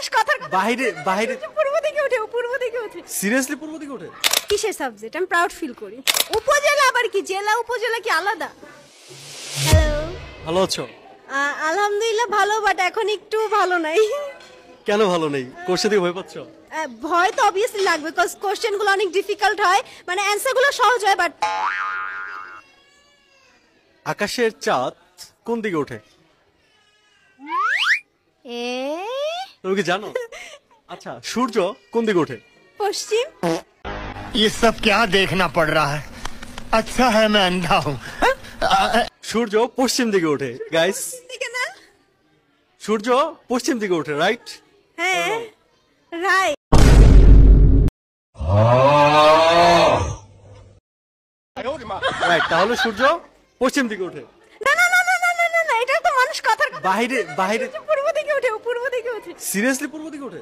মানুষ কথার কথা বাইরে বাইরে পূর্ব দিকে ওঠে, পূর্ব দিকে ওঠে। সিরিয়াসলি পূর্ব দিকে ওঠে? কিসের সাবজেক্ট? আমি প্রাউড ফিল করি। উপজেলা আবার কি, জেলা উপজেলা কি আলাদা? হ্যালো, ভালো আছো? আলহামদুলিল্লাহ ভালো, বাট এখন একটু ভালো নাই। কেন ভালো নেই? কোর্সে দিয়ে ভয় পাচ্ছ? ভয় তো অবভিয়াসলি লাগবে, বিকজ কোশ্চেন গুলো অনেক ডিফিকাল্ট হয়, মানে অ্যান্সার গুলো সহজ হয়, বাট আকাশের চাঁদ কোন দিকে ওঠে? তুমি কি জানো? আচ্ছা, সূর্য কোন দিকে ওঠে? পশ্চিম। ये सब क्या देखना पड़ रहा है? अच्छा है मैं अंधा हूँ। সূর্য পশ্চিম দিকে ওঠে গাইস। দিকে না? সূর্য পশ্চিম দিকে ওঠে, রাইট? হ্যাঁ, রাইট। রাইট, তাহলে সূর্য পশ্চিম দিকে ওঠে। না না না না না না না না, এটা তো মানুষ কথার কথা। বাইরে বাইরে পূর্ব দিকে ওঠে, পূর্ব দিকে ওঠে। সিরিয়াসলি পূর্ব দিকে ওঠে?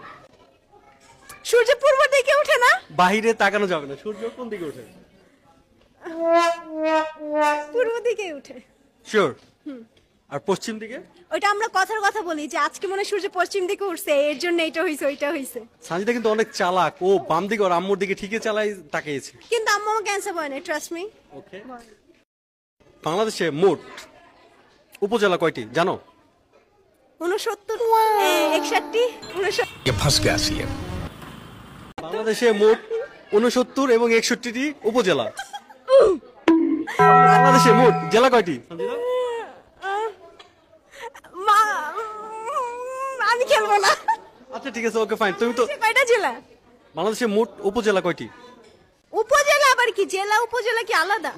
সূর্য পূর্ব দিকে ওঠে না? বাইরে তাকানো যাবে না। সূর্য কোন দিকে ওঠে? পূর্ব দিকে ওঠে। শিওর? আর পশ্চিম দিকে? ওইটা আমরা কথার কথা বলি যে আজকে মনে হয় সূর্য পশ্চিম দিকে উঠছে, এর জন্য এটা হইছে, ওইটা হইছে। সানজিদা কিন্তু অনেক চালাক, ও বাম দিকে ওর আম্মুর দিকে ঠিকই চালাই তাকিয়েছে। কিন্তু আম্মু আমাকে অ্যান্সার বলে না, ট্রাস্ট মি। ওকে, বাংলাদেশে মোট উপজেলা কয়টি জানো? 69, 61, 69। ये फंस गया सी है। বাংলাদেশে মোট 69 এবং 61টি উপজেলা। বাংলাদেশে মোট জেলা কয়টি সানজিদা? আমি খেলবো না। আচ্ছা ঠিক আছে, ওকে ফাইন। তুমি তো কয়টা জেলা? বাংলাদেশে মোট উপজেলা কয়টি? উপজেলা আবার কি, জেলা উপজেলা কি আলাদা?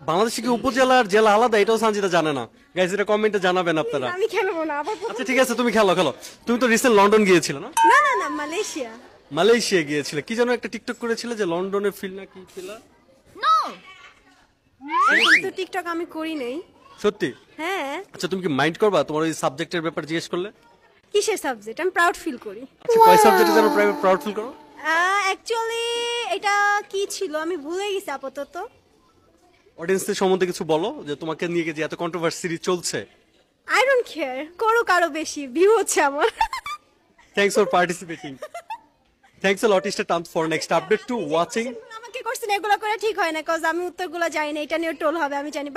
বাংলাদেশে কি উপজেলা আর জেলা আলাদা? এটাও সানজিদা জানে না। গাইস, এটা কমেন্টে জানাবেন আপনারা। আমি খেলবো না আবার। আচ্ছা ঠিক আছে, তুমি খেলো খেলো। তুমি তো রিসেন্ট লন্ডন গিয়েছিলে না? না না না, মালয়েশিয়া। মালয়েশিয়া গিয়েছিলে, কি যেন একটা টিকটক করেছিলে যে লন্ডনের ফিল না কি ছিল? এখন তো টিকটক আমি করি নাই। সত্যি? হ্যাঁ। আচ্ছা, তুমি কি মাইন্ড করবা তোমার ওই সাবজেক্টের ব্যাপার জিজ্ঞেস করলে? কিসের সাবজেক্ট? আমি প্রাউড ফিল করি। আচ্ছা, কয় সাবজেক্টে যেন প্রাউড ফিল করো? অ্যাকচুয়ালি এটা কি ছিল আমি ভুলে গেছি আপাতত। অডিয়েন্সদের সম্বন্ধে কিছু বলো, যে তোমাকে নিয়ে যে এত কন্ট্রোভার্সি চলছে। আই ডোন্ট কেয়ার, করুক আরো বেশি, ভিউ হচ্ছে আমার। Thanks for participating. Thanks a lot Easter term for next update two watching. আমাকে কোশ্চেন এগুলো করে ঠিক হয় না, কজ আমি উত্তরগুলো জানি না, এটা নিয়ে টোল হবে আমি জানি।